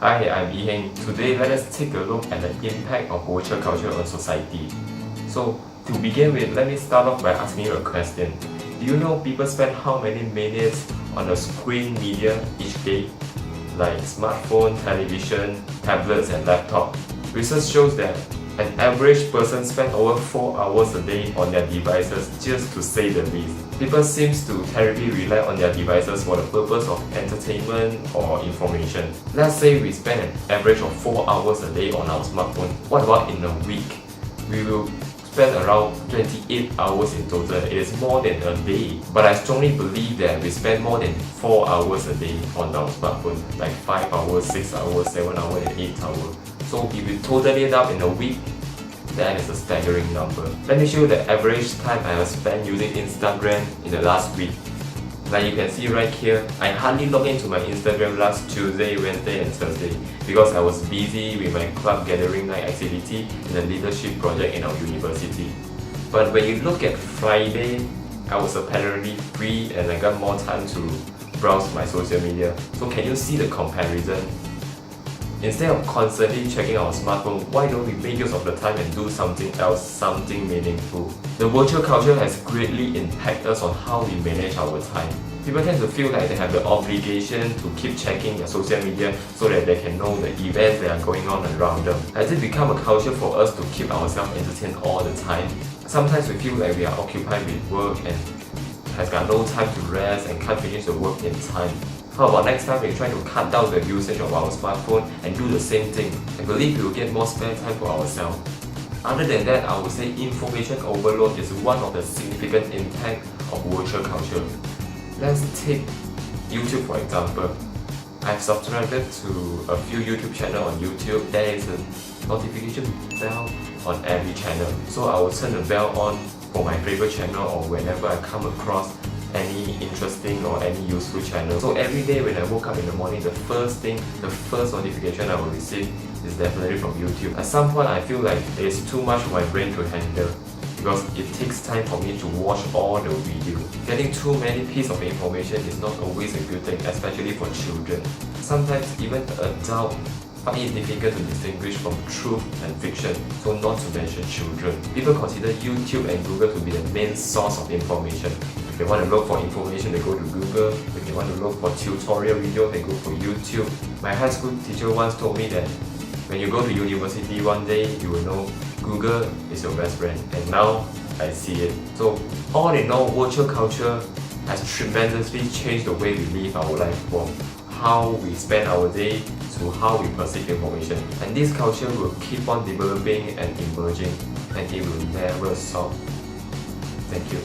Hi, I'm Yi Heng. Today, let us take a look at the impact of virtual culture on society. So, to begin with, let me start off by asking you a question. Do you know people spend how many minutes on a screen media each day? Like smartphone, television, tablets, and laptop. Research shows that an average person spends over 4 hours a day on their devices, just to say the least. People seem to terribly rely on their devices for the purpose of entertainment or information. Let's say we spend an average of 4 hours a day on our smartphone. What about in a week? We will spend around 28 hours in total. It is more than a day. But I strongly believe that we spend more than 4 hours a day on our smartphone, like 5 hours, 6 hours, 7 hours, and 8 hours. So if you totally it up in a week, that is a staggering number. Let me show you the average time I have spent using Instagram in the last week. Like you can see right here, I hardly log into my Instagram last Tuesday, Wednesday and Thursday because I was busy with my club gathering night activity and the leadership project in our university. But when you look at Friday, I was apparently free and I got more time to browse my social media. So can you see the comparison? Instead of constantly checking our smartphone, why don't we make use of the time and do something else, something meaningful? The virtual culture has greatly impacted us on how we manage our time. People tend to feel like they have the obligation to keep checking their social media so that they can know the events that are going on around them. Has it become a culture for us to keep ourselves entertained all the time? Sometimes we feel like we are occupied with work and has got no time to rest and can't finish the work in time. How about next time we try to cut down the usage of our smartphone and do the same thing? I believe we will get more spare time for ourselves. Other than that, I would say information overload is one of the significant impacts of virtual culture. Let's take YouTube for example. I've subscribed to a few YouTube channels on YouTube. There is a notification bell on every channel. So I will turn the bell on for my favorite channel or whenever I come across any interesting or any useful channel. So every day when I woke up in the morning, the first notification I will receive is definitely from YouTube. At some point I feel like there is too much for my brain to handle because it takes time for me to watch all the video. Getting too many pieces of information is not always a good thing, especially for children. Sometimes even adults find it difficult to distinguish from truth and fiction, so not to mention children. People consider YouTube and Google to be the main source of information. If they want to look for information, they go to Google. If they want to look for tutorial video, they go for YouTube. My high school teacher once told me that when you go to university one day, you will know Google is your best friend. And now I see it. So all in all, virtual culture has tremendously changed the way we live our life, from how we spend our day to how we perceive information. And this culture will keep on developing and emerging, and it will never stop. Thank you.